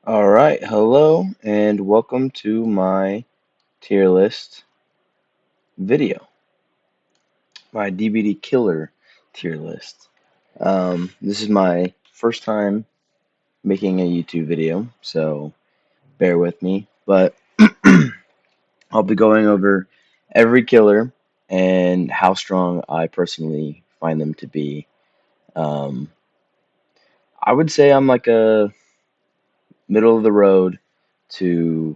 All right, hello and welcome to my tier list video, my DVD killer tier list. This is my first time making a YouTube video, so bear with me. But I'll be going over every killer and how strong I personally find them to be. Um, I would say I'm like a middle of the road to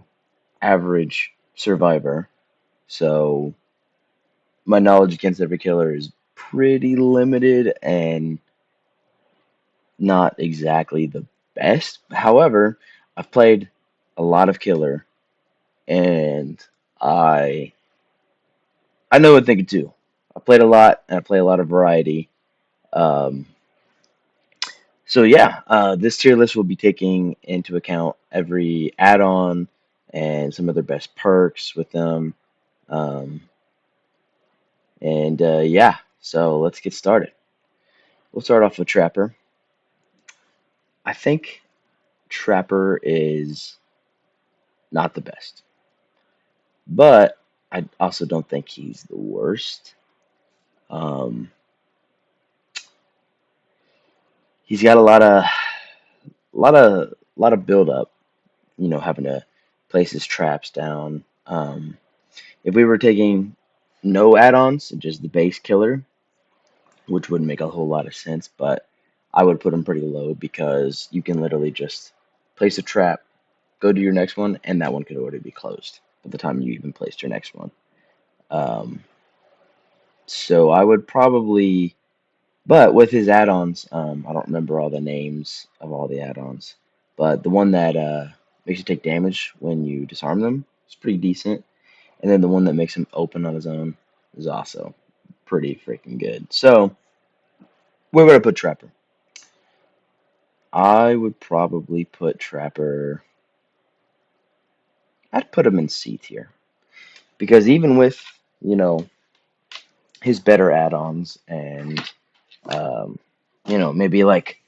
average survivor, so my knowledge against every killer is pretty limited and not exactly the best. However, I've played a lot of killer and I I know what thing to do. I played a lot and I play a lot of variety. Um, so yeah, this tier list will be taking into account every add-on and some of their best perks with them. Um, and yeah, so let's get started. We'll start off with Trapper. I think Trapper is not the best, but I also don't think he's the worst. Um, he's got a lot of build up. Having to place his traps down. If we were taking no add-ons and just the base killer, which wouldn't make a whole lot of sense, but I would put him pretty low because you can literally just place a trap, go to your next one, and that one could already be closed by the time you even placed your next one. Um, so I would probably, but with his add-ons, I don't remember all the names of all the add-ons, but the one that makes you take damage when you disarm them is pretty decent, and then the one that makes him open on his own is also pretty freaking good. So where would I put Trapper? I would probably put Trapper. I'd put him in C tier because even with you know his better add-ons and um, maybe like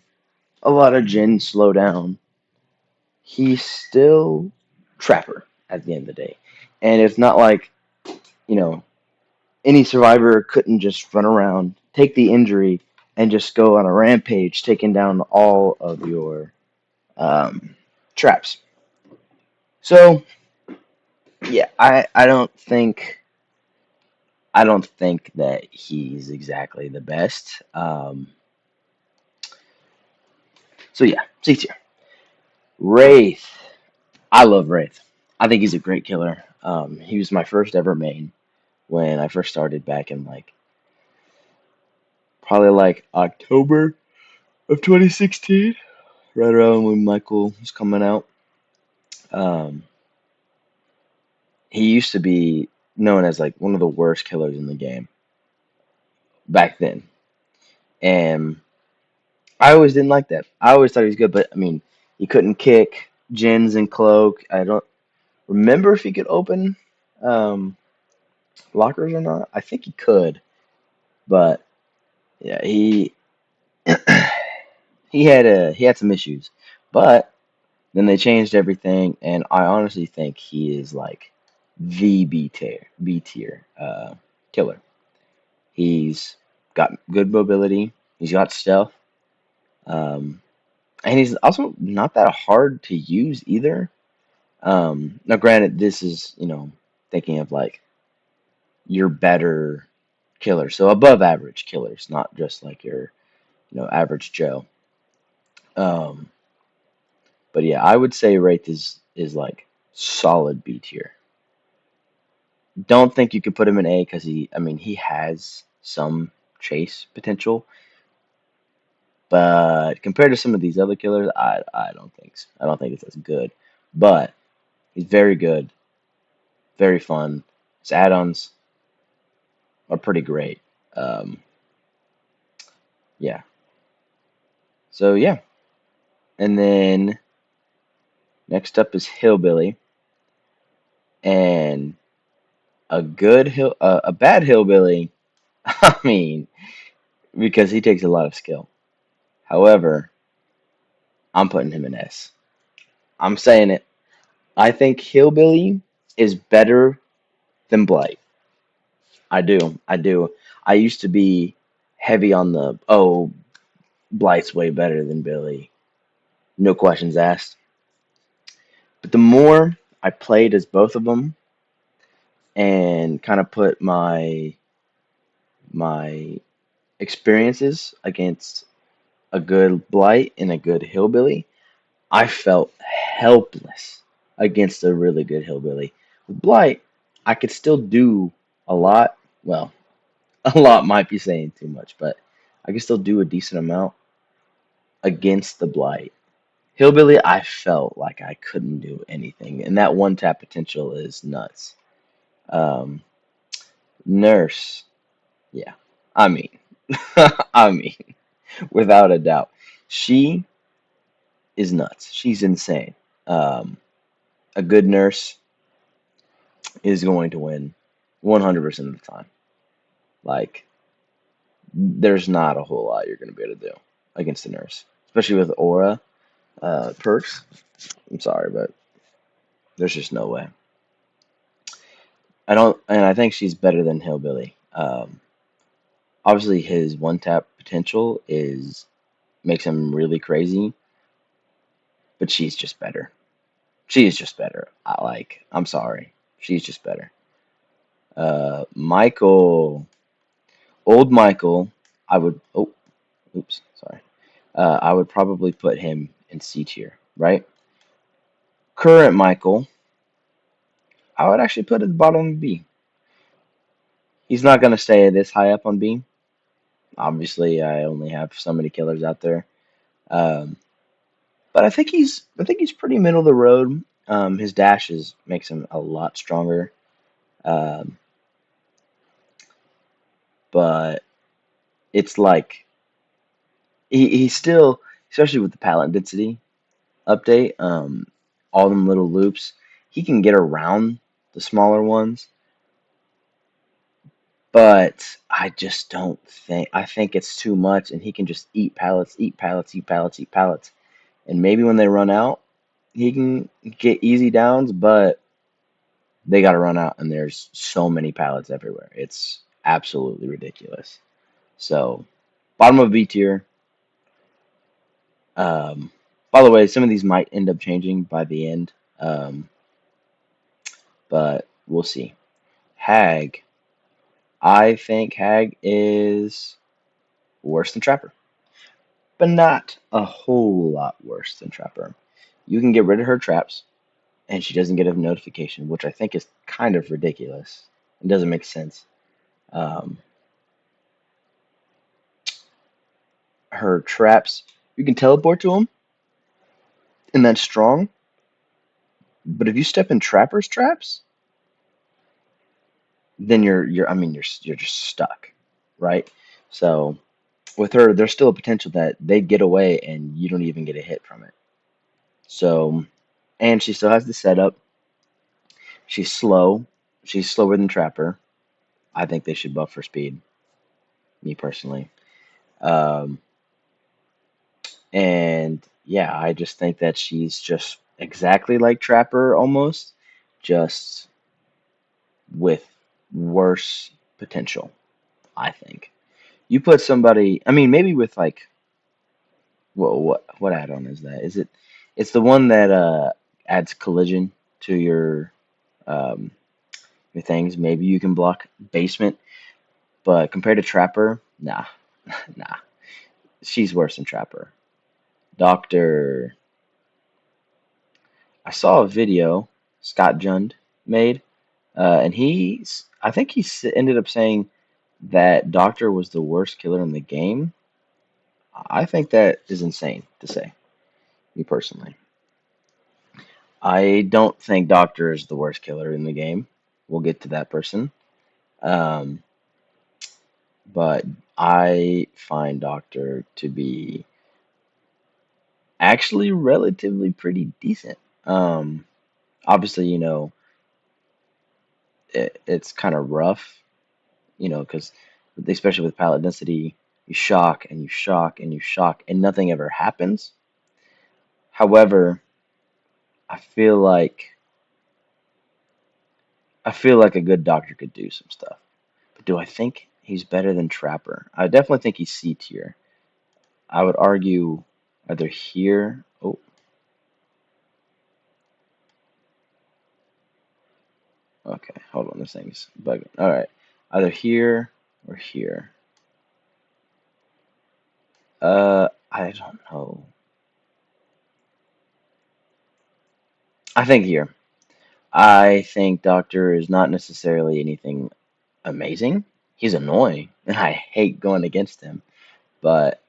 a lot of Jin slow down, he's still Trapper at the end of the day. And it's not like, you know, any survivor couldn't just run around, take the injury, and just go on a rampage, taking down all of your um, traps. So yeah, I don't think that he's exactly the best. So yeah, C tier. Wraith. I love Wraith. I think he's a great killer. He was my first ever main when I first started back in probably like October of 2016, right around when Michael was coming out. Um, he used to be known as like one of the worst killers in the game back then, and I always didn't like that. I always thought he was good, but I mean, he couldn't kick Jins and cloak. I don't remember if he could open um, lockers or not. I think he could, but yeah, he had some issues, but then they changed everything, and I honestly think he is like the B tier killer. He's got good mobility. He's got stealth, um, and he's also not that hard to use either. Now, granted, this is thinking of like your better killers, so above average killers, not just like your average Joe. Um, but yeah, I would say Wraith is like solid B tier. Don't think you could put him in A because I mean, he has some chase potential, but compared to some of these other killers, I don't think so. I don't think it's as good. But he's very good, very fun. His add-ons are pretty great. Um, yeah. So yeah, and then next up is Hillbilly, and a bad Hillbilly. I mean, because he takes a lot of skill. However, I'm putting him in S. I'm saying it. I think Hillbilly is better than Blight. I do. I do. I used to be heavy on the, oh, Blight's way better than Billy. No questions asked. But the more I played as both of them and kind of put my experiences against a good Blight and a good Hillbilly, I felt helpless against a really good Hillbilly. With Blight, I could still do a lot. Well, a lot might be saying too much, but I could still do a decent amount against the Blight. Hillbilly, I felt like I couldn't do anything, and that one tap potential is nuts. Um, Nurse, yeah, I mean, I mean, without a doubt, she is nuts. She's insane. Um, a good nurse is going to win 100% of the time. Like, there's not a whole lot you're going to be able to do against a nurse, especially with aura perks. I'm sorry, but there's just no way. I don't, and I think she's better than Hillbilly. Obviously, his one tap potential is makes him really crazy, but she's just better. She is just better. I'm sorry, she's just better. Michael, old Michael, I would. Oh, oops, sorry. I would probably put him in C tier, right? Current Michael, I would actually put at the bottom of B. He's not gonna stay this high up on B. Obviously, I only have so many killers out there. Um, but I think he's pretty middle of the road. His dashes makes him a lot stronger. Um, but it's like he's still, especially with the palette density update, all them little loops, he can get around the smaller ones. But I just don't think I think it's too much, and he can just eat pallets, eat pallets, eat pallets, eat pallets. And maybe when they run out, he can get easy downs, but they got to run out, and there's so many pallets everywhere. It's absolutely ridiculous. So, bottom of B tier. Um, by the way, some of these might end up changing by the end, but we'll see. Hag. I think Hag is worse than Trapper, but not a whole lot worse than Trapper. You can get rid of her traps, and she doesn't get a notification, which I think is kind of ridiculous. It doesn't make sense. Um, her traps, you can teleport to them, and that's strong. But if you step in Trapper's traps, then you're just stuck, right? So with her, there's still a potential that they get away and you don't even get a hit from it. So, and she still has the setup. She's slow. She's slower than Trapper. I think they should buff her speed, me personally. Um, and yeah, I just think that she's just exactly like Trapper almost, just with worse potential, I think. You put somebody, I mean, maybe with like, what add-on is that? It's the one that adds collision to um your things. Maybe you can block basement, but compared to Trapper, nah, nah. She's worse than Trapper. Doctor, I saw a video Scott Jund made, and I think ended up saying that Doctor was the worst killer in the game. I think that is insane to say, me personally. I don't think Doctor is the worst killer in the game. We'll get to that person. Um, but I find Doctor to be actually relatively pretty decent. Um, Obviously, it's kind of rough, because especially with pallet density, you shock and you shock and you shock and nothing ever happens. However, I feel like I feel like a good doctor could do some stuff. But do I think he's better than Trapper? I definitely think he's C tier. I would argue either here. Oh, okay. Hold on. This thing's bugging. All right. Either here or here. I don't know. I think here. I think Doctor is not necessarily anything amazing. He's annoying, and I hate going against him. But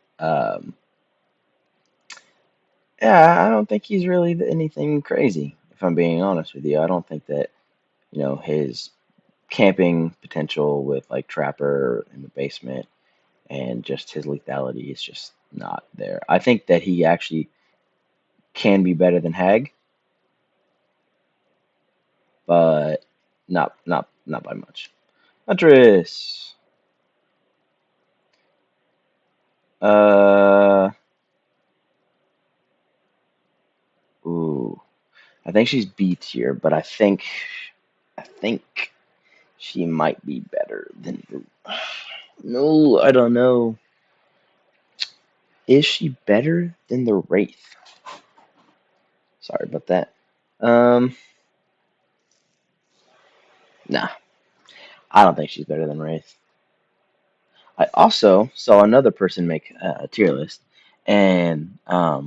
yeah, I don't think he's really anything crazy. If I'm being honest with you, I don't think that his camping potential with like Trapper in the basement and just his lethality is just not there. I think that he actually can be better than Hag, but not by much. Huntress. Uh, ooh, I think she's B tier, but I think she might be better than. No, I don't know. Is she better than the Wraith? Sorry about that. Um, nah, I don't think she's better than Wraith. I also saw another person make a tier list, and I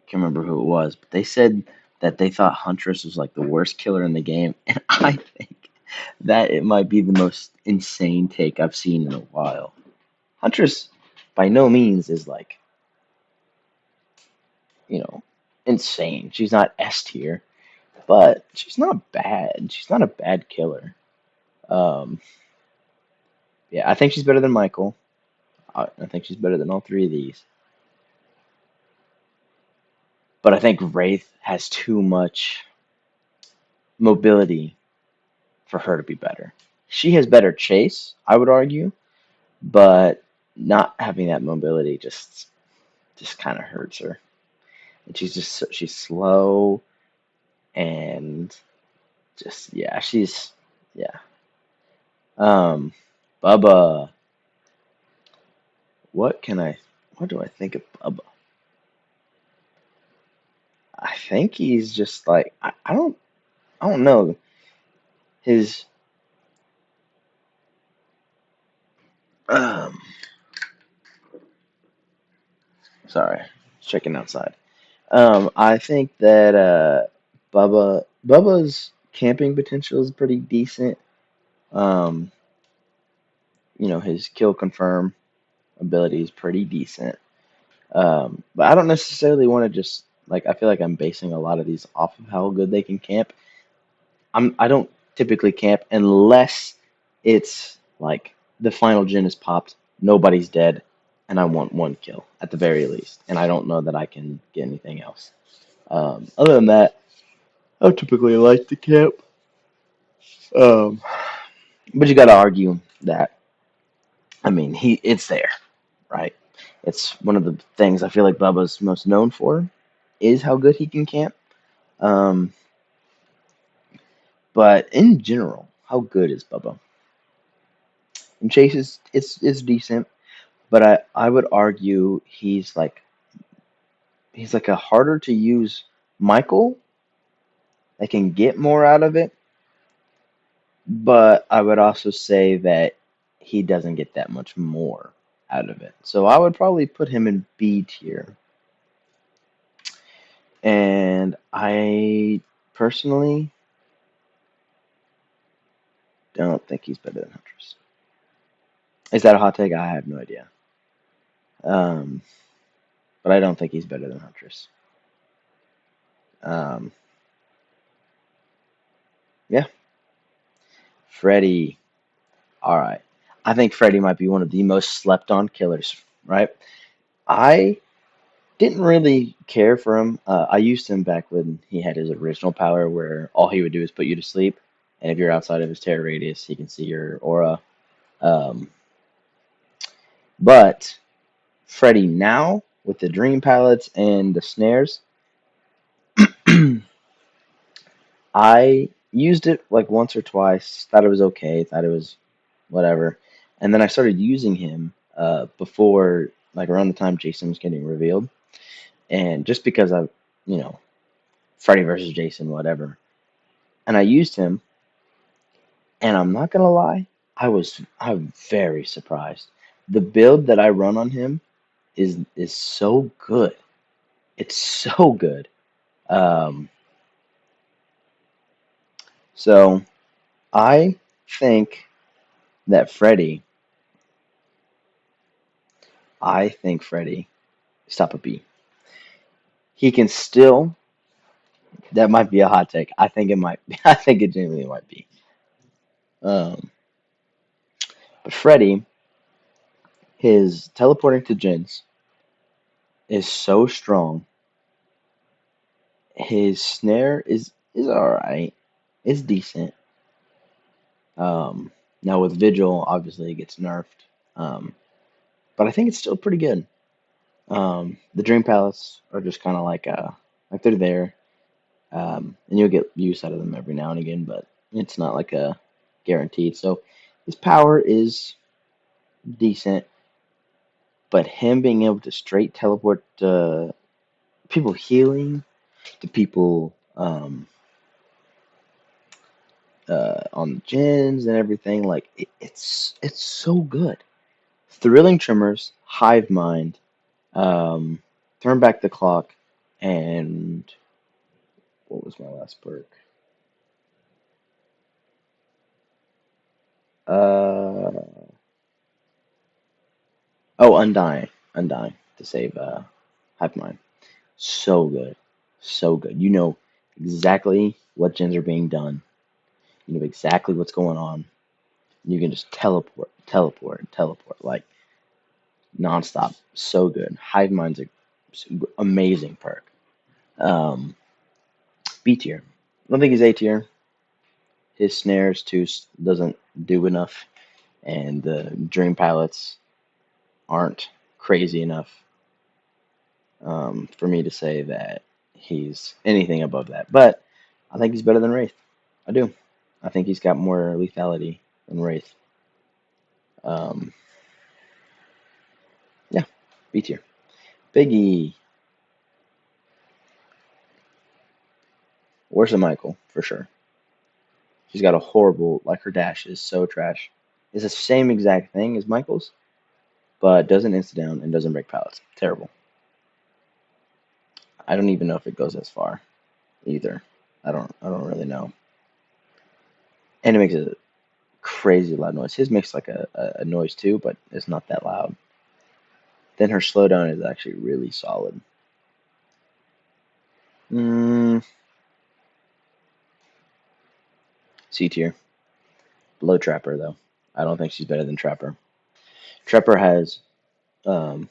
can't remember who it was, but they said that they thought Huntress was like the worst killer in the game, and I think that it might be the most insane take I've seen in a while. Huntress, by no means, is like you know insane. She's not S tier, but she's not bad. She's not a bad killer. Um, yeah, I think she's better than Michael. I think she's better than all three of these. But I think Wraith has too much mobility for her to be better. She has better chase, I would argue, but not having that mobility just kind of hurts her. And she's slow and just yeah, she's yeah. Um, Bubba, what can I what do I think of Bubba? I think he's just like I don't know his um sorry, checking outside. I think that Bubba's camping potential is pretty decent. Um, his kill confirm ability is pretty decent. But I don't necessarily want to just like I feel like I'm basing a lot of these off of how good they can camp. I don't typically camp unless it's like the final gen is popped, nobody's dead, and I want one kill at the very least, and I don't know that I can get anything else. Other than that, I typically like to camp. Um, but you got to argue that I mean it's there, right? It's one of the things I feel like Bubba's most known for is how good he can camp. Um, but in general, how good is Bubba? And Chase is decent, but I would argue he's like a harder to use Michael that can get more out of it, but I would also say that he doesn't get that much more out of it. So I would probably put him in B tier. And I personally don't think he's better than Huntress. Is that a hot take? I have no idea. Um, but I don't think he's better than Huntress. Um, yeah, Freddy. All right. I think Freddy might be one of the most slept on killers, right? I didn't really care for him. I used him back when he had his original power where all he would do is put you to sleep. And if you're outside of his terror radius, he can see your aura. Um, but Freddy now with the dream palettes and the snares, I used it like once or twice, thought it was okay, thought it was whatever. And then I started using him before, like around the time Jason was getting revealed. And just because you know, Freddy versus Jason, whatever. And I used him, and I'm not gonna lie, I'm very surprised. The build that I run on him is so good. It's so good. Um, so I think that Freddy, stop a B. He can still. That might be a hot take. I think it might. I think it genuinely might be. Um, but Freddy, his teleporting to gens is so strong. His snare is all right. It's decent. Um, Now with Vigil, obviously it gets nerfed. Um, but I think it's still pretty good. The Dream Palace are just kind of like they're there, and you'll get use out of them every now and again, but it's not like a guaranteed. So his power is decent, but him being able to straight teleport to people healing, to people on the gens and everything, like it's so good. Thrilling Tremors, Hive Mind, um, Turn Back the Clock, and what was my last perk? Uh, oh, Undying to save Hive Mind. So good, so good. You know exactly what gens are being done. You know exactly what's going on. You can just teleport like nonstop. So good. Hive Mind's a amazing perk. Um, B tier. I don't think he's A tier. His snares too doesn't do enough, and the dream palettes aren't crazy enough for me to say that he's anything above that. But I think he's better than Wraith. I do. I think he's got more lethality than Wraith. Um, yeah, B tier. Biggie. Worse than Michael, for sure. She's got a horrible, like her dash is so trash. It's the same exact thing as Michael's, but doesn't insta down and doesn't break pallets. Terrible. I don't even know if it goes as far either. I don't really know. And it makes a crazy loud noise. His makes like a noise too, but it's not that loud. Then her slowdown is actually really solid. Mm, C tier. Below Trapper though. I don't think she's better than Trapper. Trapper has um,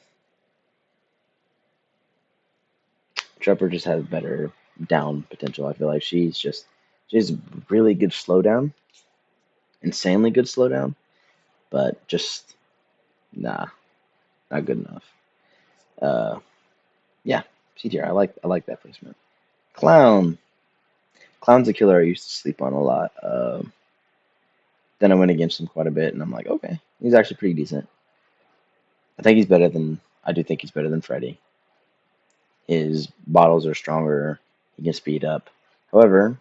Trapper just has better down potential. I feel like she's really good slowdown, insanely good slowdown, but just nah, not good enough. Uh, yeah, C tier. I like that placement. Clown. Clown's a killer I used to sleep on a lot. Then I went against him quite a bit, and I'm like, okay, he's actually pretty decent. I think he's better than I do think he's better than Freddy. His bottles are stronger. He can speed up. However,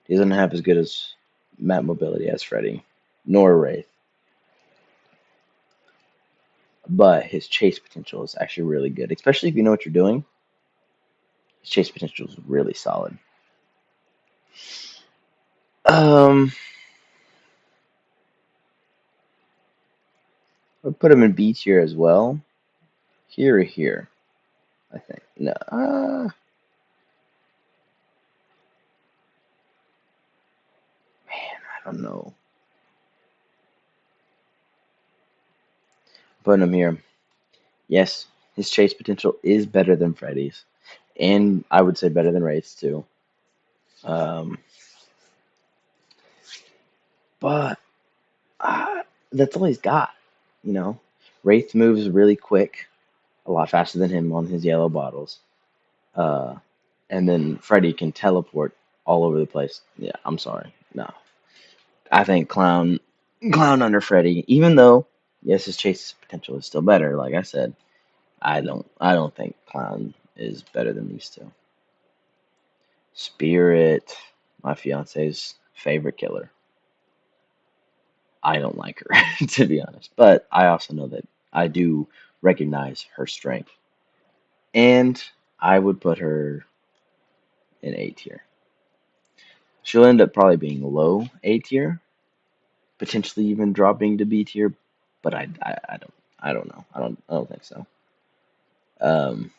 he doesn't have as good as map mobility as Freddy, nor Wraith. But his chase potential is actually really good, especially if you know what you're doing. His chase potential is really solid. Um, I'll put him in B tier as well. Here or here, I think. No, man, I don't know. Putting him here. Yes, his chase potential is better than Freddy's, and I would say better than Wraith's too. Um, but that's all he's got, you know. Wraith moves really quick, a lot faster than him on his yellow bottles. Uh, and then Freddy can teleport. all over the place. Yeah, I'm sorry. No, I think Clown under Freddy. Even though yes, his chase potential is still better. Like I said, I don't think Clown is better than these two. Spirit, my fiance's favorite killer. I don't like her, to be honest. But I also know that I do recognize her strength. And I would put her in A tier. She'll end up probably being low A tier, potentially even dropping to B tier, but I don't know. I don't think so. Um,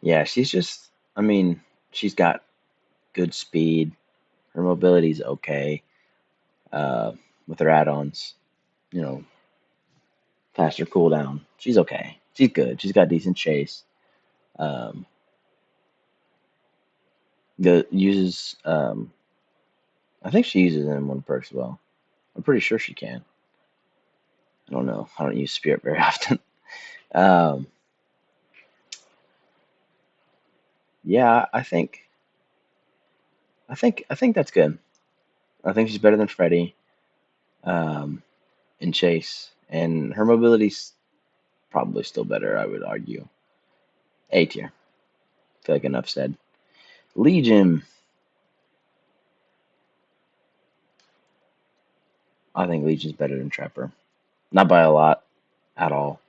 yeah, she's just I mean, she's got good speed. Her mobility's okay. Uh, with her add-ons, you know, faster cooldown. She's okay. She's good. She's got decent chase. Um, the uses I think she uses M1 perks well. I'm pretty sure she can. I don't know. I don't use Spirit very often. Um, yeah, I think that's good. I think she's better than Freddy um, in chase, and her mobility's probably still better. I would argue. A tier. I feel like enough said. Legion. I think Legion's better than Trapper. Not by a lot at all,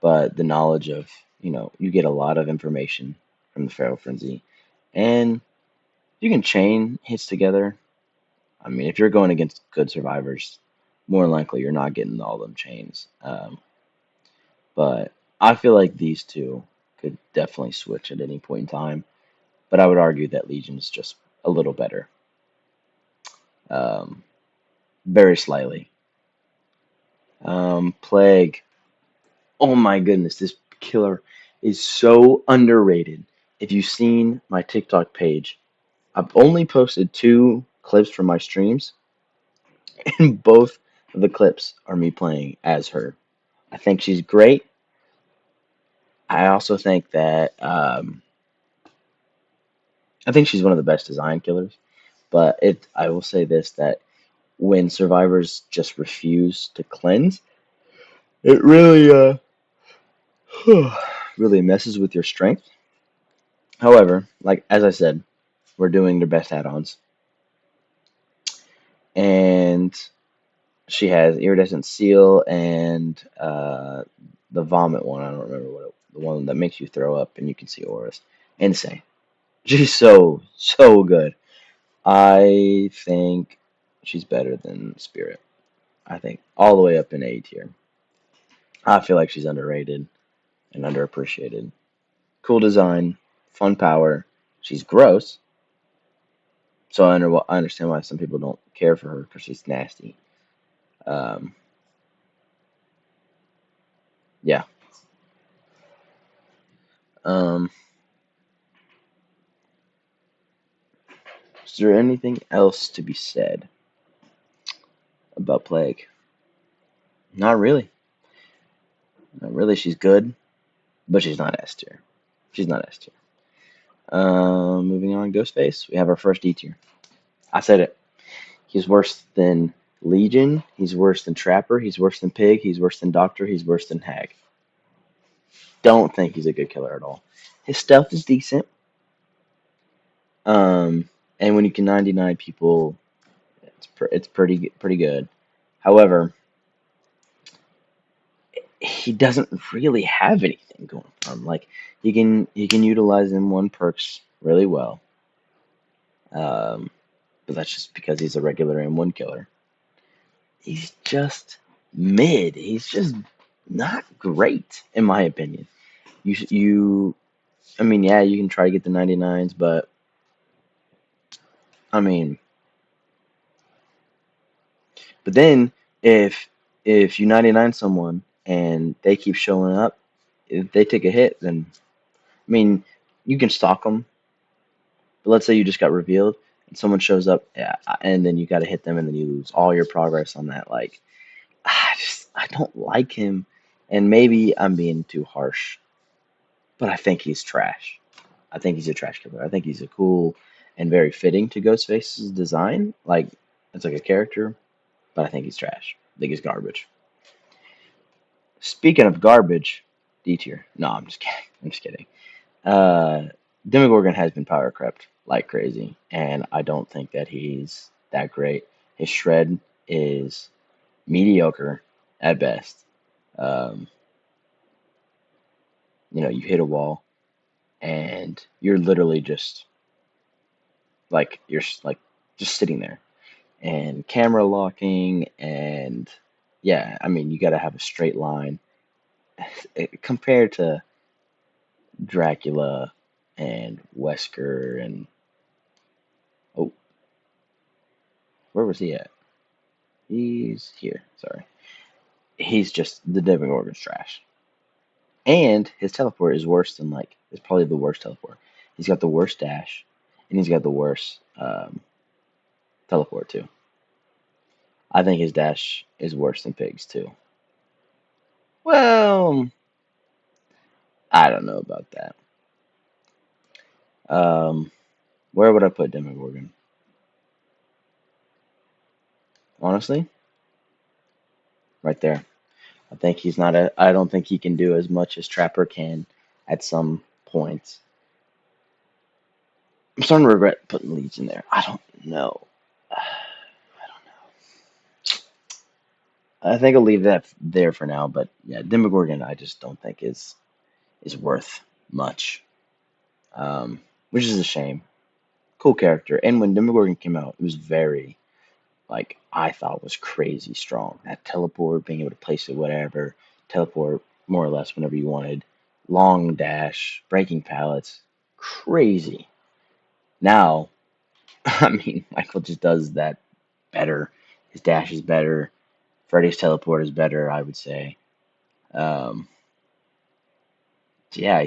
but the knowledge of you get a lot of information from the Feral Frenzy, and you can chain hits together. I mean, if you're going against good survivors, more than likely you're not getting all them chains. But I feel like these two could definitely switch at any point in time. But I would argue that Legion's just a little better, um, very slightly. Plague. Oh my goodness, this killer is so underrated. If you've seen my TikTok page, I've only posted two clips from my streams, and both of the clips are me playing as her. I think she's great. I also think that I think she's one of the best design killers. But I will say this that when survivors just refuse to cleanse, it really really messes with your strength. However, like as I said, we're doing their best add-ons, and she has iridescent seal and the vomit one. I don't remember the one that makes you throw up and you can see auras. Insane. She's so good. I think she's better than Spirit. I think all the way up in A tier. I feel like she's underrated and underappreciated. Cool design, fun power. She's gross, so I understand why some people don't care for her because she's nasty. Um, yeah. Um, is there anything else to be said about Plague? Not really. Not really. She's good, but she's not S tier. She's not S tier. Moving on, Ghostface. We have our first D tier. I said it. He's worse than Legion. He's worse than Trapper. He's worse than Pig. He's worse than Doctor. He's worse than Hag. Don't think he's a good killer at all. His stealth is decent. Um, and when you can 99 people, it's pretty good. However, he doesn't really have anything going for him. Like he can utilize M1 perks really well. Um, but that's just because he's a regular M1 killer. He's just mid. He's just not great in my opinion. You I mean, yeah, you can try to get the 99s, but I mean, but then if if you 99 someone and they keep showing up, if they take a hit, then I mean, you can stalk them. But let's say you just got revealed and someone shows up, yeah, and then you got to hit them, and then you lose all your progress on that. Like, I don't like him, and maybe I'm being too harsh, but I think he's trash. I think he's a trash killer. I think he's a cool and very fitting to Ghostface's design. Like it's like a character, but I think he's trash. I think he's garbage. Speaking of garbage, D tier. No, I'm just kidding. I'm just kidding. Uh, Demogorgon has been power crept like crazy, and I don't think that he's that great. His shred is mediocre at best. Um, you hit a wall, and you're literally just like just sitting there, and camera locking, and yeah, I mean, you got to have a straight line. Compared to Dracula and Wesker and oh, where was he at? He's here. Sorry. He's just the Demogorgon's trash. And his teleport is worse than like it's probably the worst teleport. He's got the worst dash, and he's got the worst teleport too. I think his dash is worse than Pig's too. Well, I don't know about that. Um, where would I put Demogorgon? Honestly, right there. I think he's not a. I don't think he can do as much as Trapper can at some points. I'm starting to regret putting Legion there. I don't know. I think I'll leave that there for now. But yeah, Demogorgon, I just don't think is worth much, which is a shame. Cool character, and when Demogorgon came out, it was very like I thought was crazy strong. That teleport, being able to place it whatever, teleport more or less whenever you wanted, long dash, breaking pallets, crazy. Now, I mean, Michael just does that better. His dash is better. Freddy's teleport is better, I would say. Um, yeah,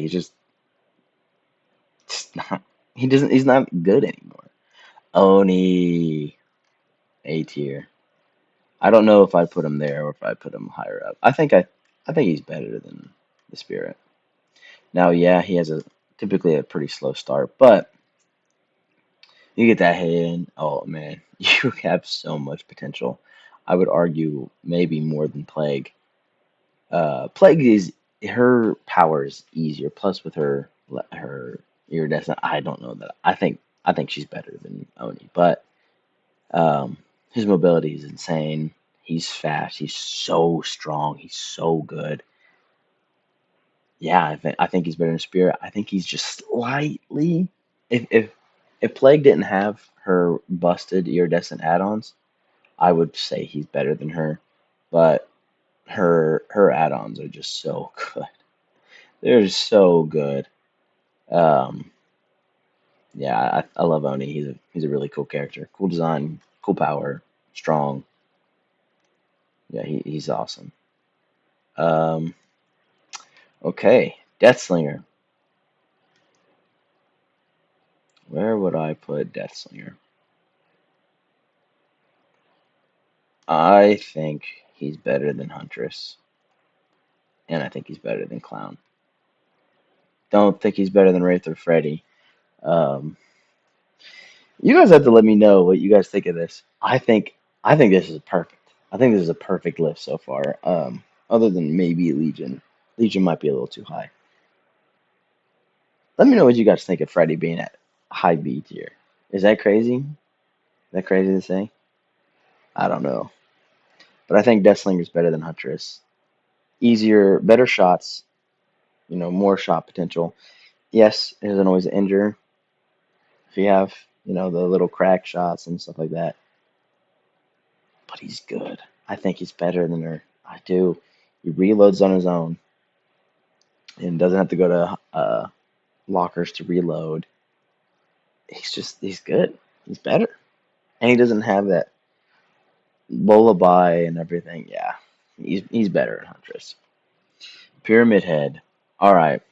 just not. He doesn't. He's not good anymore. Oni A tier. I don't know if I put him there or if I put him higher up. I think he's better than the Spirit. Now, yeah, he has a typically a pretty slow start, but you get that hit in. Oh man, you have so much potential. I would argue maybe more than Plague. Plague is her power is easier. Plus, with her iridescent, I don't know that. I think she's better than Oni, but um, his mobility is insane. He's fast. He's so strong. He's so good. Yeah, I think he's better than Spirit. I think he's just slightly. If Plague didn't have her busted iridescent add-ons, I would say he's better than her. But her add-ons are just so good. They're so good. Um, yeah, I love Oni. He's a really cool character. Cool design, cool power, strong. Yeah, he's awesome. Um, okay, Deathslinger. Where would I put Deathslinger? I think he's better than Huntress, and I think he's better than Clown. Don't think he's better than Wraith or Freddy. Um, you guys have to let me know what you guys think of this. I think this is perfect. I think this is a perfect list so far. Other than maybe Legion. Legion might be a little too high. Let me know what you guys think of Freddy being at high B tier. Is that crazy? Is that crazy to say? I don't know. But I think Deathslinger is better than Huntress. Easier, better shots, more shot potential. Yes, it doesn't always injure if you have, the little crack shots and stuff like that. But he's good. I think he's better than her. I do. He reloads on his own and doesn't have to go to lockers to reload. He's good. He's better. And he doesn't have that lullaby and everything. Yeah, he's better at Huntress. Pyramid Head. All right.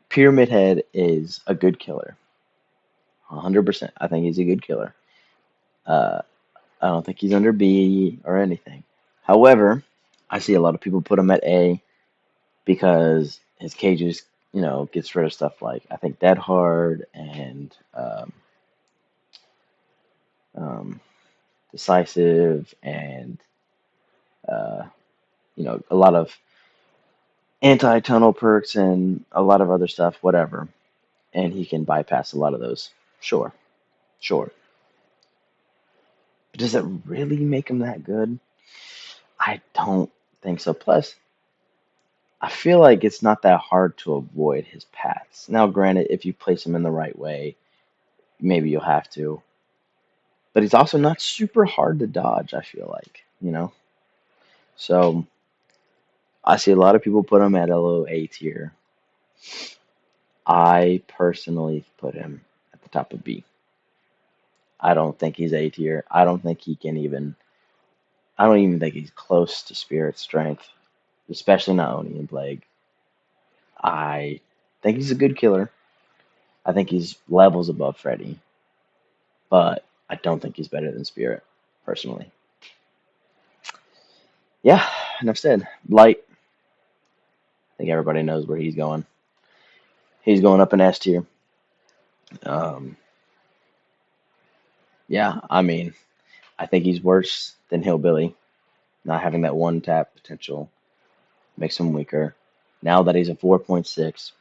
Pyramid Head is a good killer. 100%. I think he's a good killer. Uh, I don't think he's under B or anything. However, I see a lot of people put him at A because his cages. gets rid of stuff like I think Dead Hard and um, Decisive and uh, a lot of anti-tunnel perks and a lot of other stuff, whatever. And he can bypass a lot of those. Sure, sure. But does it really make him that good? I don't think so. Plus, I feel like it's not that hard to avoid his paths. Now, granted, if you place him in the right way, maybe you'll have to. But he's also not super hard to dodge, I feel like. So I see a lot of people put him at low A tier. I personally put him at the top of B. I don't think he's A tier. I don't even think he's close to Spirit Strength, especially not Oni and Plague. I think he's a good killer. I think he's levels above Freddy, but I don't think he's better than Spirit, personally. Yeah, enough said. Light, I think everybody knows where he's going. He's going up in S tier. Um, yeah, I mean, I think he's worse than Hillbilly. Not having that one tap potential makes him weaker. Now that he's a 4.6,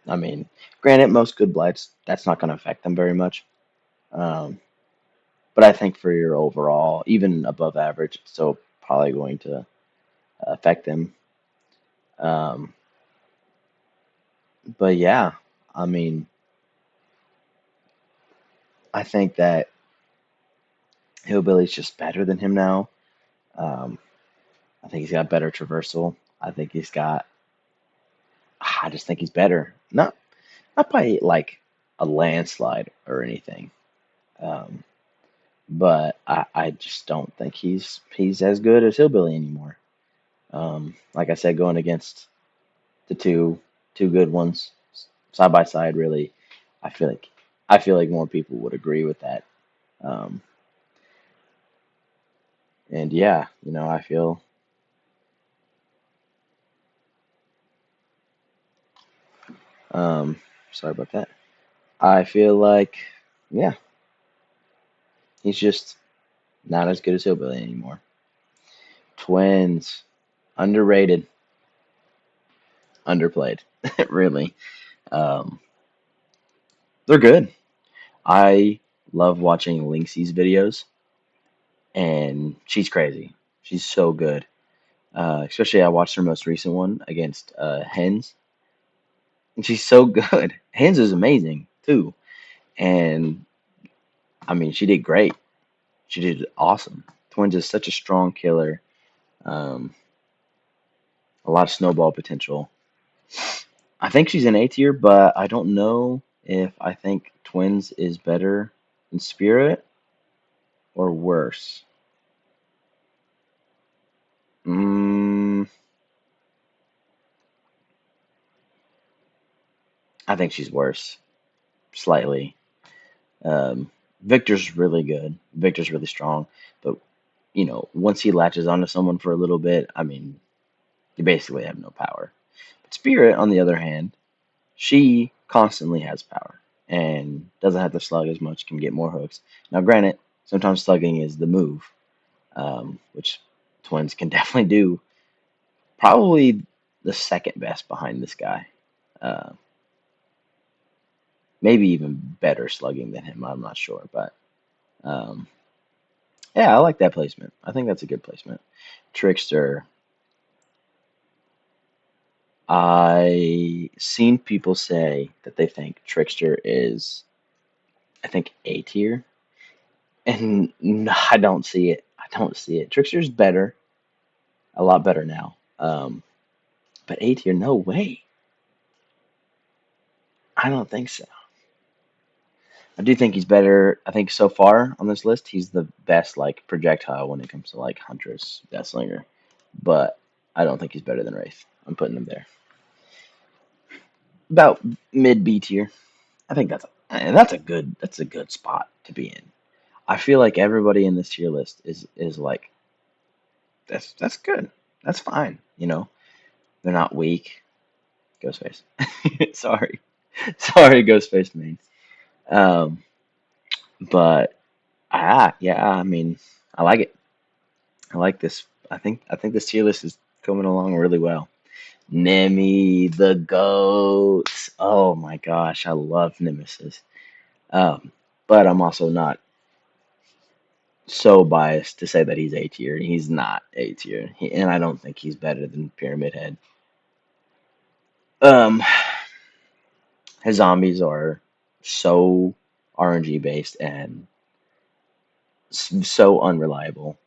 I mean, granted, most good blights, that's not going to affect them very much. Um, but I think for your overall, even above average, it's still probably going to affect them. Um, but yeah, I mean, I think that Hillbilly's just better than him now. Um, I think he's got better traversal. I just think he's better. Not by like a landslide or anything. Um, but I just don't think he's as good as Hillbilly anymore. Like I said, going against the two good ones side by side, really, I feel like I feel like more people would agree with that. Um, and yeah, I feel sorry about that. I feel like yeah, he's just not as good as Hillbilly anymore. Twins, underrated, underplayed, really. Um, they're good. I love watching Lynxie's videos, and she's crazy. She's so good. Especially I watched her most recent one against Hens, and she's so good. Hens is amazing too, and I mean she did great. She did awesome. Twins is such a strong killer. Um, a lot of snowball potential. I think she's an A tier, but I don't know if I think Twins is better than Spirit or worse. Mm, I think she's worse, slightly. Um, Victor's really good. Victor's really strong, but once he latches onto someone for a little bit, I mean, you basically have no power. But Spirit, on the other hand, she constantly has power and doesn't have to slug as much, can get more hooks. Now, granted, sometimes slugging is the move, which Twins can definitely do. Probably the second best behind this guy. Uh, Maybe even better slugging than him. I'm not sure, but um, yeah, I like that placement. I think that's a good placement. Trickster. I seen people say that they think Trickster is, I think, A tier, and no, I don't see it. I don't see it. Trickster's better, a lot better now. But A tier, no way. I don't think so. I do think he's better. I think so far on this list, he's the best like projectile when it comes to like Huntress, Deathslinger. But I don't think he's better than Wraith. I'm putting him there. About mid B tier. I think that's a good spot to be in. I feel like everybody in this tier list is like that's good. That's fine. They're not weak. Ghostface. Sorry, sorry, Ghostface main. Um, but yeah, I mean, I like it. I like this. I think this tier list is coming along really well. Nemi, the goat. Oh my gosh, I love Nemesis. Um, but I'm also not so biased to say that he's A tier. He's not A tier, and I don't think he's better than Pyramid Head. Um, his zombies are so RNG based and so unreliable.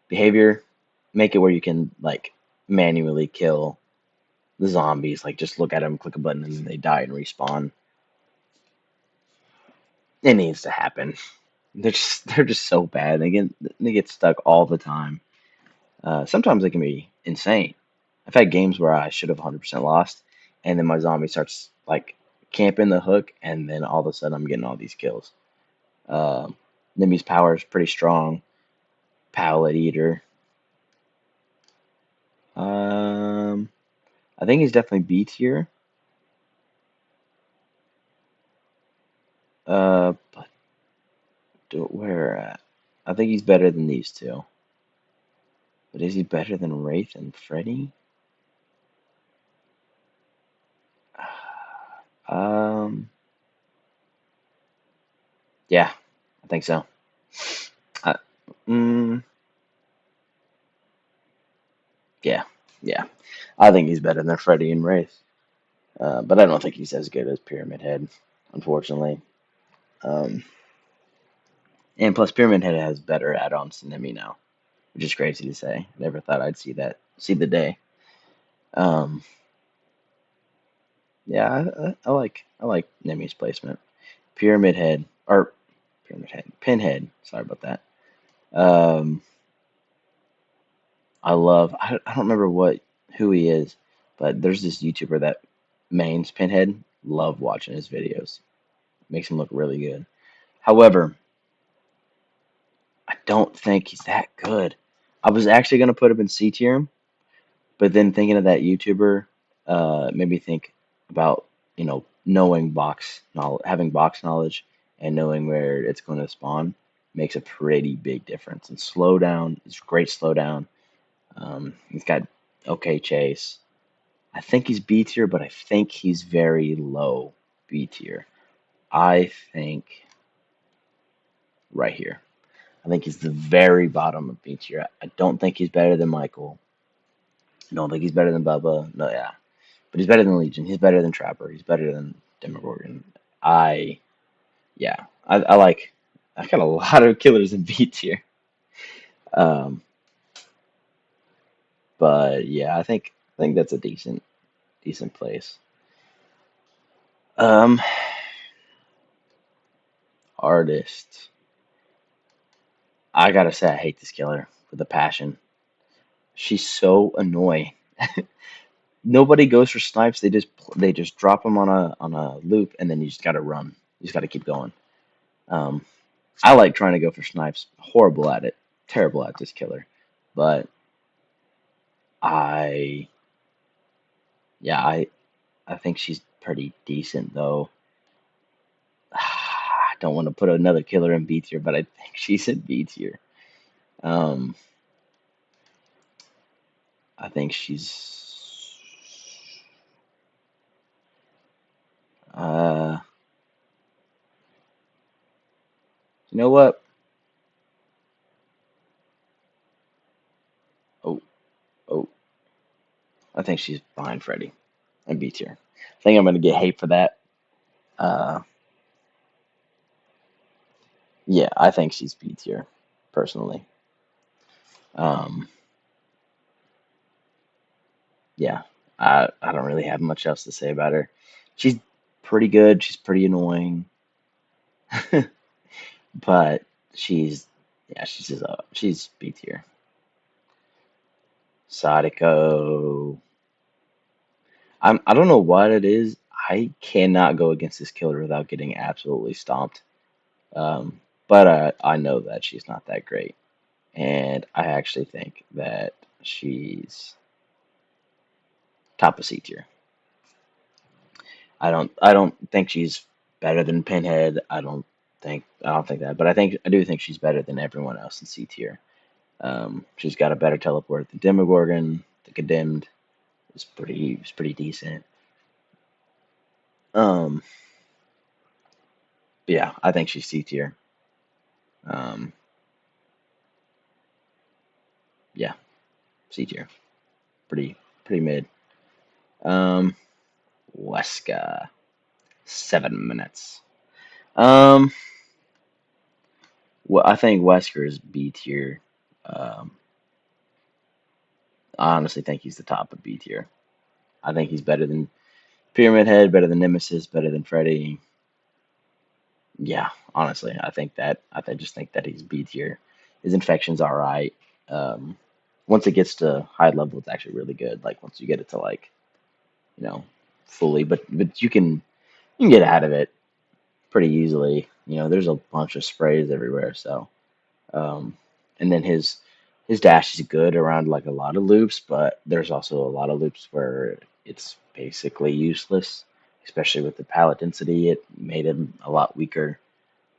Behavior, make it where you can like manually kill the zombies. Like just look at them, click a button, and then they die and respawn. It needs to happen. They're just so bad. They get stuck all the time. Sometimes they can be insane. I've had games where I should have 100% lost, and then my zombie starts like camping the hook, and then all of a sudden I'm getting all these kills. Um, Nimi's power is pretty strong. Pallet eater. Um, I think he's definitely B tier. But where at? I think he's better than these two. But is he better than Wraith and Freddy? Um, yeah, I think so. I, mm, yeah, yeah. I think he's better than Freddy and Wraith. But I don't think he's as good as Pyramid Head, unfortunately. Um, and plus, Pyramid Head has better add-ons than Emmy now, which is crazy to say. Never thought I'd see the day. Um, yeah, I like Nemi's placement. Pyramid Head or Pyramid Head, Pinhead. Sorry about that. Um, I don't remember who he is, but there's this YouTuber that mains Pinhead. Love watching his videos. Makes him look really good. However, I don't think he's that good. I was actually gonna put him in C tier, but then thinking of that YouTuber, made me think about knowing box knowledge, having box knowledge, and knowing where it's going to spawn makes a pretty big difference. And slowdown is great slowdown. He's got okay chase. I think he's B tier, but I think he's very low B tier. I think right here. I think he's the very bottom of B tier. I don't think he's better than Michael. I don't think he's better than Bubba. No, yeah. But he's better than Legion. He's better than Trapper. He's better than Demogorgon. I yeah. I got a lot of killers in B tier. Um, but yeah, I think that's a decent place. Um, artist. I gotta say I hate this killer with a passion. She's so annoying. Nobody goes for snipes. They just drop them on a loop, and then you just gotta run. You just gotta keep going. Um, I like trying to go for snipes. Horrible at it. Terrible at this killer. But I, yeah, I think she's pretty decent though. I don't want to put another killer in B tier, but I think she's in B tier. Um, I think she's, uh, you know what? Oh, oh, I think she's behind Freddy in B tier. I think I'm gonna get hate for that. Uh, yeah, I think she's B tier, personally. Um, yeah, I don't really have much else to say about her. She's pretty good. She's pretty annoying, but she's yeah, she's B tier. Sadiko. I don't know what it is. I cannot go against this killer without getting absolutely stomped. But I know that she's not that great, and I actually think that she's top of C tier. I don't think she's better than Pinhead. I don't think that, but I do think she's better than everyone else in C tier. She's got a better teleport than Demogorgon. The Condemned is pretty decent. Um, yeah, I think she's C tier. Um, yeah, C tier. Pretty pretty mid. Um, Weska, 7 minutes. Um, well, I think Wesker is B tier. Um, I honestly think he's the top of B tier. I think he's better than Pyramid Head, better than Nemesis, better than Freddy. Yeah, honestly, just think that he's B tier. His infection's all right. Um, once it gets to high level, it's actually really good. Like once you get it to like you know fully, but you can get out of it pretty easily. There's a bunch of sprays everywhere, so um, and then his dash is good around like a lot of loops, but there's also a lot of loops where it's basically useless, especially with the pallet density. It made him a lot weaker.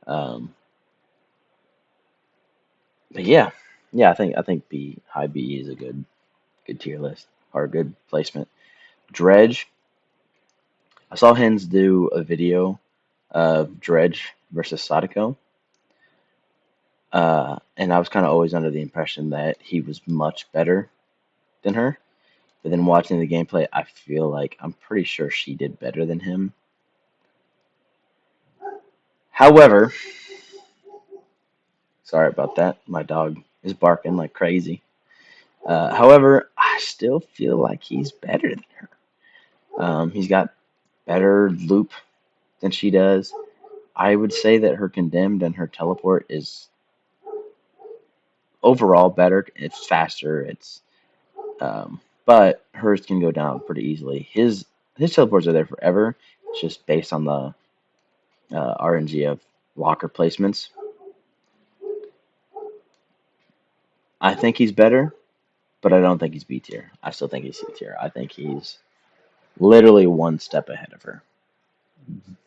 Um, but yeah, yeah, I think high B is a good tier list or a good placement. Dredge, I saw Hens do a video of Dredge versus Sadako, and I was kind of always under the impression that he was much better than her. But then watching the gameplay, I feel like I'm pretty sure she did better than him. However, sorry about that. My dog is barking like crazy. However, I still feel like he's better than her. He's got better loop than she does. I would say that her condemned and her teleport is overall better. It's faster. But hers can go down pretty easily. His teleports are there forever. It's just based on the RNG of locker placements. I think he's better, but I don't think he's B tier. I still think he's C tier. I think he's literally one step ahead of her,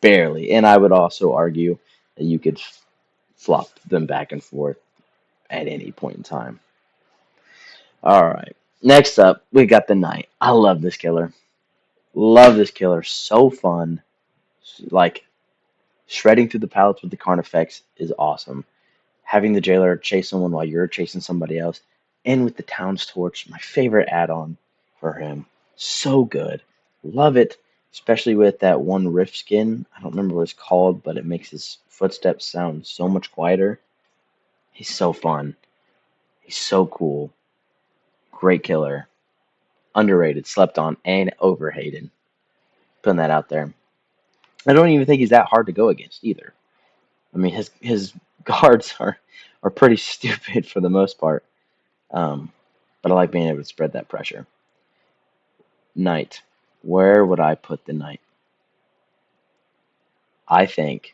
barely. And I would also argue that you could flop them back and forth at any point in time. All right. Next up, we got the Knight. I love this killer. Love this killer. So fun. Like shredding through the pallets with the Carnifex is awesome. Having the jailer chase someone while you're chasing somebody else, and with the town's torch, my favorite add-on for him. So good. Love it. Especially with that one rift skin. I don't remember what it's called, but it makes his footsteps sound so much quieter. He's so fun. He's so cool. Great killer. Underrated, slept on, and overhated. Putting that out there. I don't even think he's that hard to go against either. I mean, his guards are pretty stupid for the most part. Um, but I like being able to spread that pressure. Knight. Where would I put the Knight? I think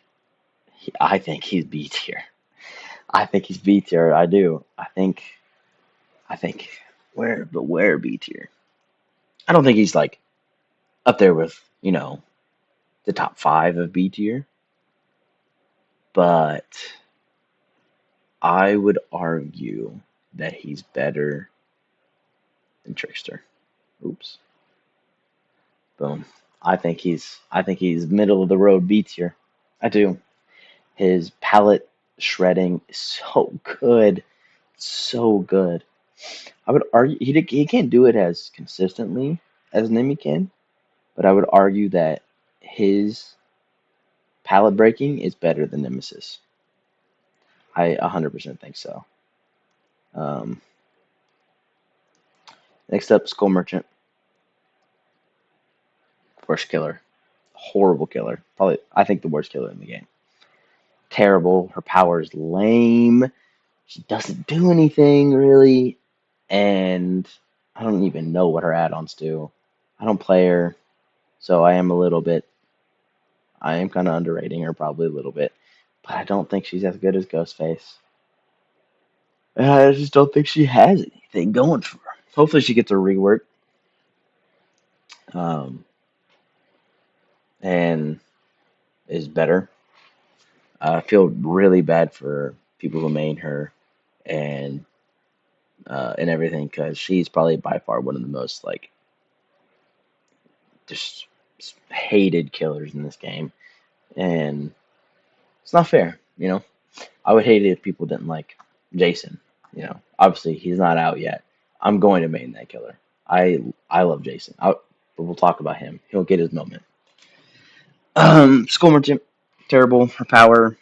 I think he's B tier. I think he's B tier. I do. I think where B tier? I don't think he's like up there with the top five of B tier, but I would argue that he's better than Trickster. Oops. Boom. I think he's middle of the road B tier. I do. His palette shredding is so good. So good. I would argue he can't do it as consistently as Nemi can, but I would argue that his palette breaking is better than Nemesis. I 100% think so. Um, Next up, Skull Merchant. Worst killer. Horrible killer. Probably, I think the worst killer in the game. Terrible. Her power is lame. She doesn't do anything really, and I don't even know what her add-ons do. I don't play her, so I am kind of underrating her probably a little bit, but I don't think she's as good as Ghostface. I just don't think she has anything going for her. Hopefully she gets a rework. Um, and is better. I feel really bad for people who made her and and everything because she's probably by far one of the most like just hated killers in this game, and it's not fair. I would hate it if people didn't like Jason. Obviously he's not out yet. I'm going to main that killer. I love Jason. But we'll talk about him. He'll get his moment. Skull Merchant, terrible. Her power,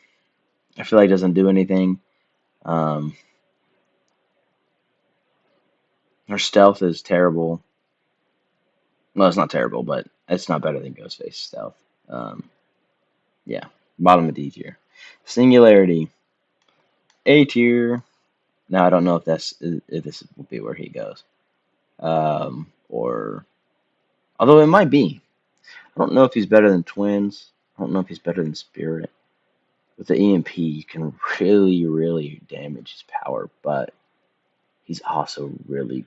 I feel like doesn't do anything. Um, her stealth is terrible. Well, it's not terrible, but it's not better than Ghostface's stealth. Um, yeah, bottom of D tier. Singularity, A tier. Now I don't know if this will be where he goes, or although it might be. I don't know if he's better than Twins. I don't know if he's better than Spirit. With the EMP, you can really, really damage his power, but he's also really,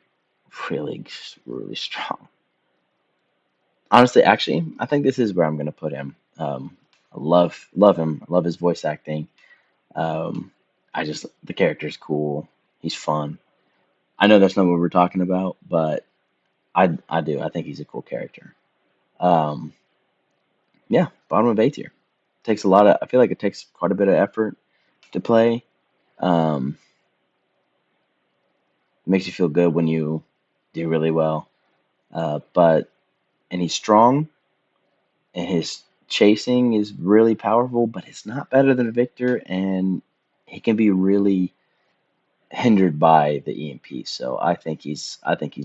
really, really strong. Honestly, actually, I think this is where I'm gonna put him. I love him. I love his voice acting. Um, the character's cool. He's fun. I know that's not what we're talking about, but I do. I think he's a cool character. Um, yeah, bottom of A tier. Takes a lot of. I feel like it takes quite a bit of effort to play. Um, makes you feel good when you do really well. But and he's strong, and his chasing is really powerful, but it's not better than Victor, and he can be really hindered by the EMP. So I think he's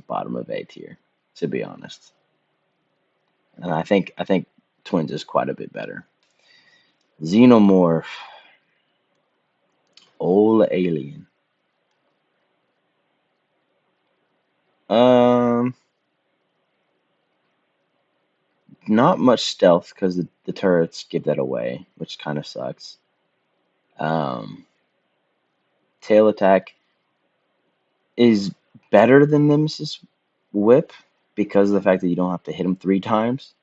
bottom of A tier, to be honest. And I think Twins is quite a bit better. Xenomorph, old alien. Um, Not much stealth because the turrets give that away, which kind of sucks. Um, Tail attack is better than Nemesis Whip because of the fact that you don't have to hit him 3 times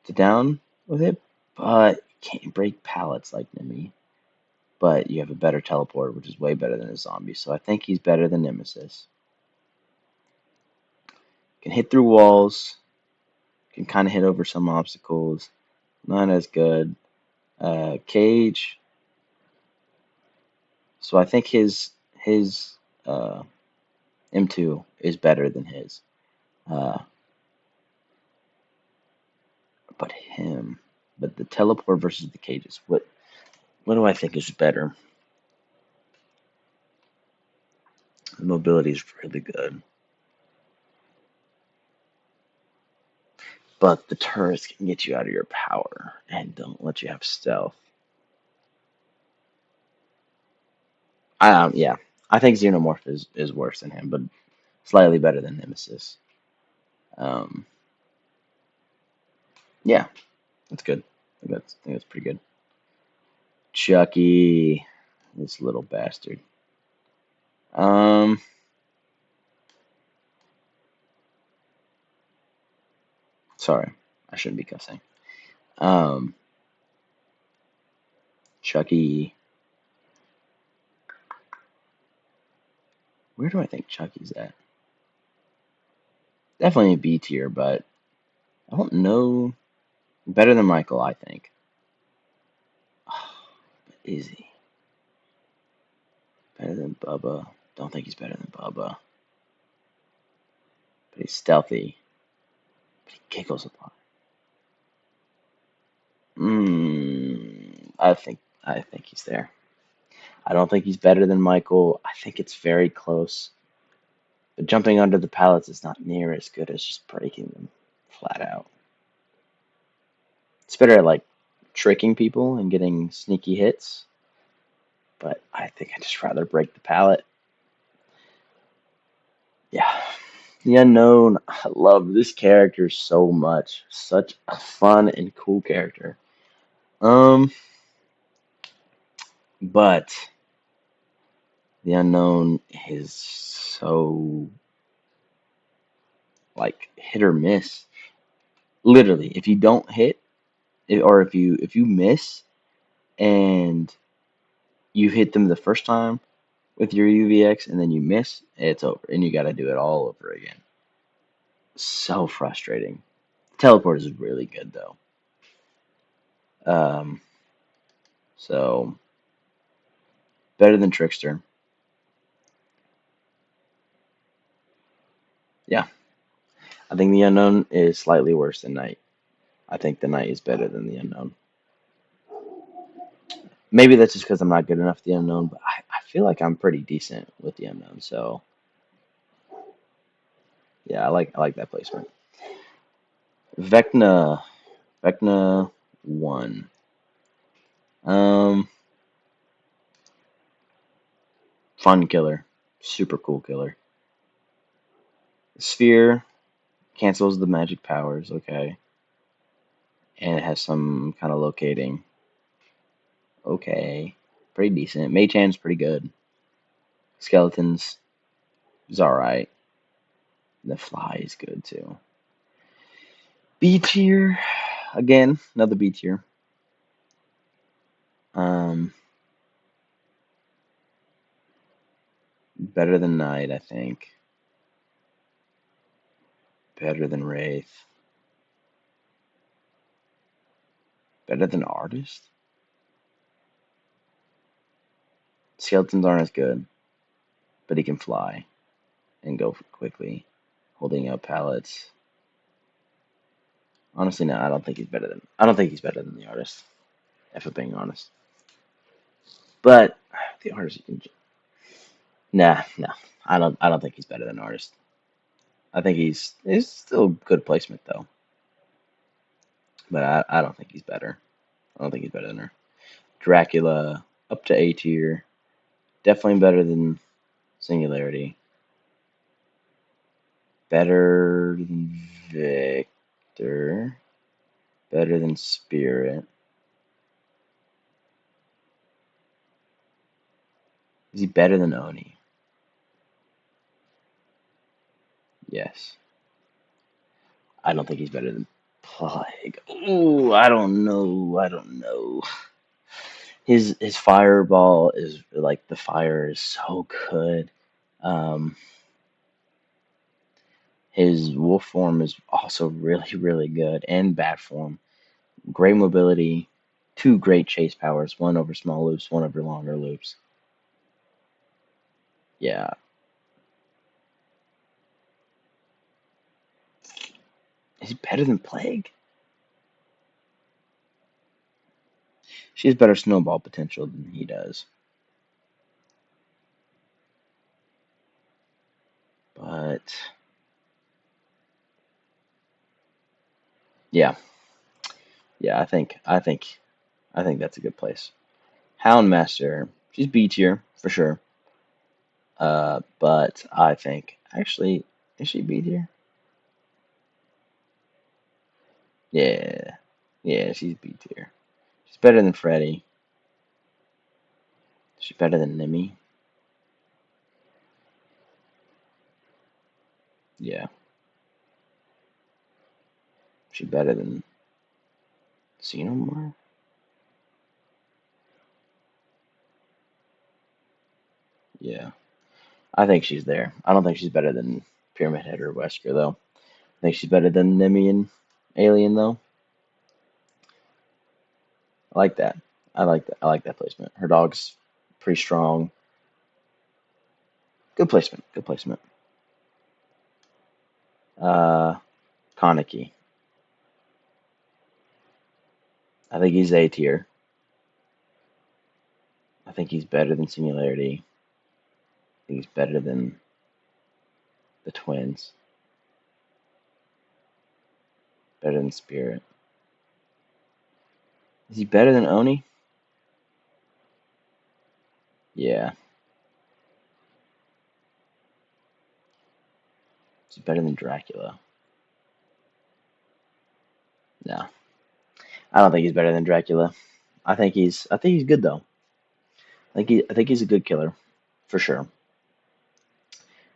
to down with it, but you can't break pallets like Nemi. But you have a better teleport, which is way better than a zombie. So I think he's better than Nemesis. Can hit through walls, can kind of hit over some obstacles. Not as good. Cage. So I think his M2 is better than his. Uh, but him, but the teleport versus the cages. What do I think is better? The mobility is really good, but the turrets can get you out of your power and don't let you have stealth. Yeah, I think Xenomorph is worse than him, but slightly better than Nemesis. Um, yeah, that's good. I think that's pretty good. Chucky, this little bastard. Um, Sorry, I shouldn't be cussing. Um, Chucky. Where do I think Chucky's at? Definitely a B tier, but I don't know. Better than Michael, I think. But is he better than Bubba? Don't think he's better than Bubba. But he's stealthy. But he giggles a lot. I think he's there. I don't think he's better than Michael. I think it's very close. But jumping under the pallets is not near as good as just breaking them flat out. It's better at like tricking people and getting sneaky hits. But I think I'd just rather break the pallet. Yeah. The Unknown. I love this character so much. Such a fun and cool character. Um, but the Unknown is so like hit or miss. Literally, if you don't hit, or if you miss and you hit them the first time with your UVX and then you miss, it's over and you got to do it all over again. So frustrating. Teleport is really good though. Um, so better than Trickster. Yeah, I think the Unknown is slightly worse than Knight. I think the Knight is better than the Unknown. Maybe that's just because I'm not good enough at the Unknown, but I feel like I'm pretty decent with the Unknown. So yeah, I like that placement. Vecna, Vecna 1. Um, Fun killer, super cool killer. Sphere cancels the magic powers, okay, and it has some kind of locating. Okay, pretty decent. Mage Hand's pretty good. Skeletons is alright. The Fly is good too. B tier, again, another B tier. Um, Better than Knight, I think. Better than Wraith. Better than Artist. Skeletons aren't as good, but he can fly and go quickly, holding up pallets. Honestly, no, I don't think he's better than. I don't think he's better than the Artist, if I'm being honest. But the Artist, you can. Nah, no, I don't. I don't think he's better than Artist. I think he's still good placement though, but I don't think he's better. I don't think he's better than her. Dracula up to A tier, definitely better than Singularity. Better than Victor. Better than Spirit. Is he better than Oni? Yes. I don't think he's better than Plague. Ooh, I don't know. I don't know. His fireball is like the fire is so good. Um, his wolf form is also really, really good, and bat form. Great mobility, two great chase powers, one over small loops, one over longer loops. Yeah. Is he better than Plague? She has better snowball potential than he does. But yeah, yeah, I think that's a good place. Houndmaster, she's B tier for sure. But I think actually is she B tier? Yeah, yeah, she's B tier. She's better than Freddy. She's better than Nimi. Yeah, she's better than Xenomorph. Yeah, I think she's there. I don't think she's better than Pyramid Head or Wesker though. I think she's better than Nimi and Alien though. I like that. I like that. I like that placement. Her dog's pretty strong. Good placement. Good placement. Uh, Kaneki. I think he's A tier. I think he's better than Singularity. I think he's better than the Twins. Better than Spirit. Is he better than Oni? Yeah. Is he better than Dracula? No. I don't think he's better than Dracula. I think he's good though. I think he's a good killer for sure.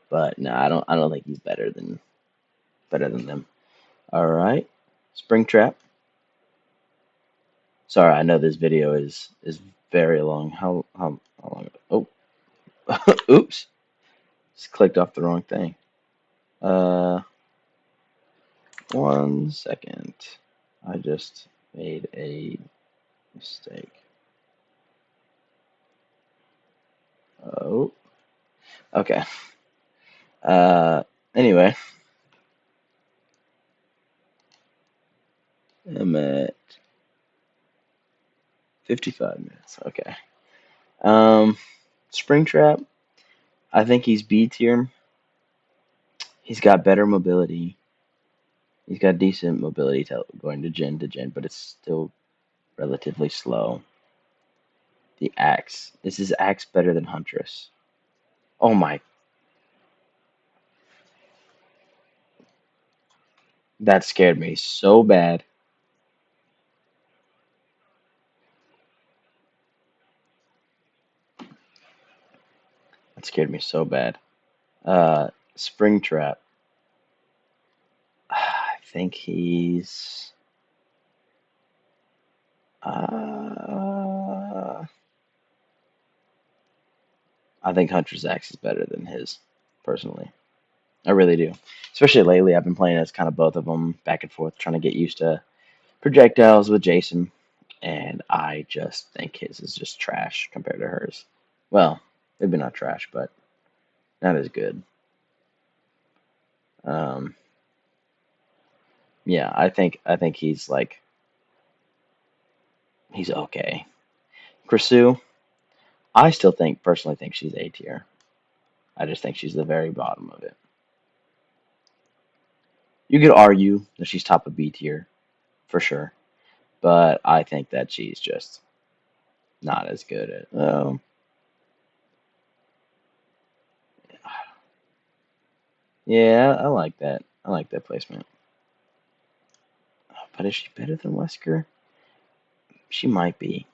But no, I don't think he's better than them. All right. Springtrap. Sorry, I know this video is very long. How long? Oh, oops! Just clicked off the wrong thing. Uh, 1 second. I just made a mistake. Oh, okay. Anyway, I'm at 55 minutes. Okay. Um, Springtrap. I think he's B tier. He's got better mobility. He's got decent mobility going to gen, but it's still relatively slow. The axe. Is his axe better than Huntress? Oh my, that scared me so bad. That scared me so bad. Springtrap. I think he's. Uh, I think Huntress axe is better than his, personally. I really do. Especially lately, I've been playing as kind of both of them back and forth, trying to get used to projectiles with Jason, and I just think his is just trash compared to hers. Well, maybe not trash, but not as good. Um, yeah, I think he's okay. Pursue, I still personally think she's A tier. I just think she's the very bottom of it. You could argue that she's top of B tier for sure, but I think that she's just not as good at. Yeah, I like that. I like that placement. But is she better than Wesker? She might be.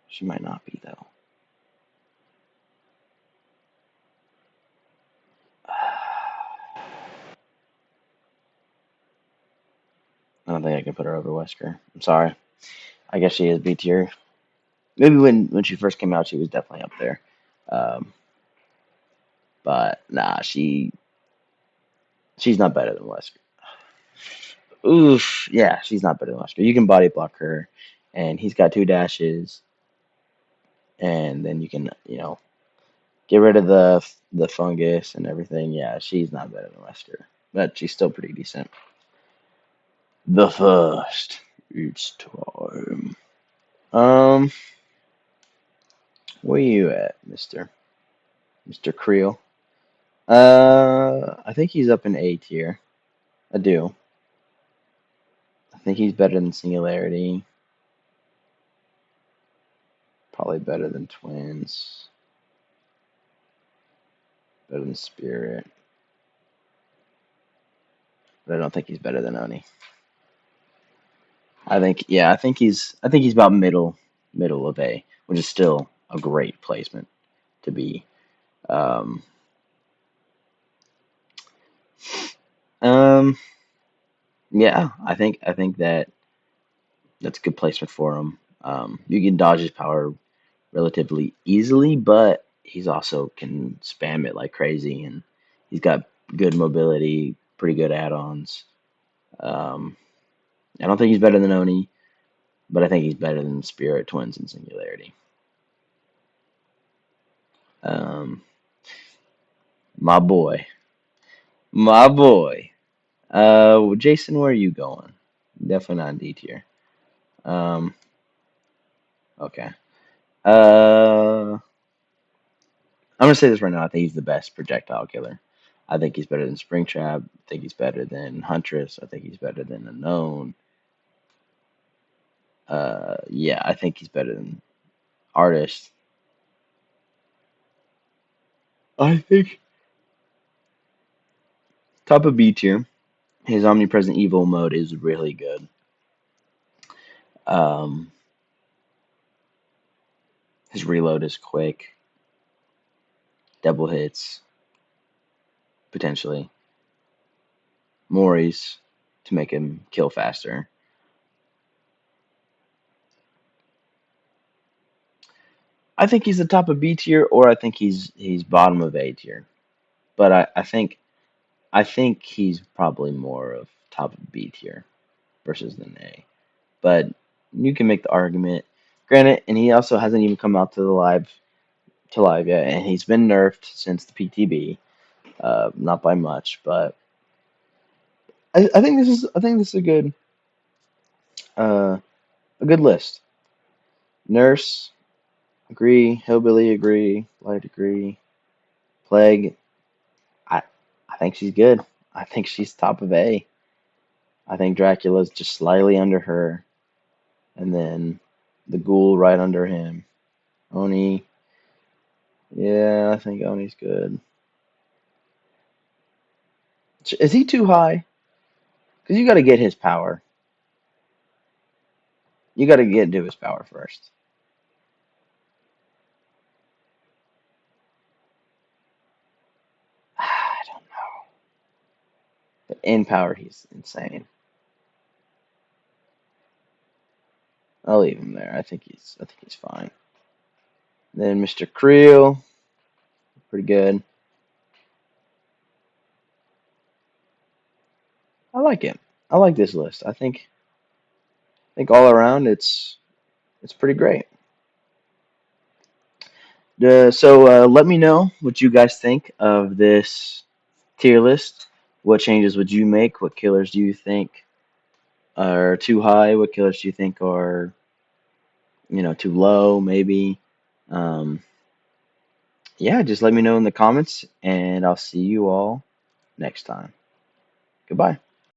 She might not be though. I don't think I can put her over Wesker. I'm sorry. I guess she is B tier. Maybe when she first came out, she was definitely up there. Um, but nah, she's not better than Wesker. Oof, yeah, she's not better than Wesker. You can body block her, and he's got two dashes, and then you can get rid of the fungus and everything. Yeah, she's not better than Wesker, but she's still pretty decent. The first, it's time. Um, where you at, Mister Creel? I think he's up in A tier. I do. I think he's better than Singularity. Probably better than Twins. Better than Spirit. But I don't think he's better than Oni. I think he's about middle of A, which is still a great placement to be. Um, um, yeah, I think that's a good placement for him. You can dodge his power relatively easily, but he's also can spam it like crazy, and he's got good mobility, pretty good add-ons. Um, I don't think he's better than Oni, but I think he's better than Spirit, Twins, and Singularity. Um, my boy, my boy. Jason, where are you going? Definitely not in D tier. Um, okay. I'm gonna say this right now. I think he's the best projectile killer. I think he's better than Springtrap. I think he's better than Huntress. I think he's better than Unknown. Yeah, I think he's better than Artist. I think top of B tier. His omnipresent evil mode is really good. Um, his reload is quick. Double hits potentially. Mori's to make him kill faster. I think he's the top of B tier, or I think he's bottom of A tier. But I think he's probably more of top of B tier versus than A. But you can make the argument. Granted, and he also hasn't even come out to live yet, and he's been nerfed since the PTB, not by much, but I think this is uh, a good list. Nurse agree, Hillbilly agree, Light agree, Plague. I I think she's good. I think she's top of A. I think Dracula's just slightly under her, and then the Ghoul right under him. Oni, yeah, I think Oni's good. Is he too high? Because you got to get his power. You got to get to his power first. I don't know. But in power, he's insane. I'll leave him there. I think he's fine. Then Mr. Creel, pretty good. I like him. I like this list. I think all around it's pretty great. So let me know what you guys think of this tier list. What changes would you make? What killers do you think are too high? What killers do you think are too low? Maybe. Um, yeah, just let me know in the comments, and I'll see you all next time. Goodbye.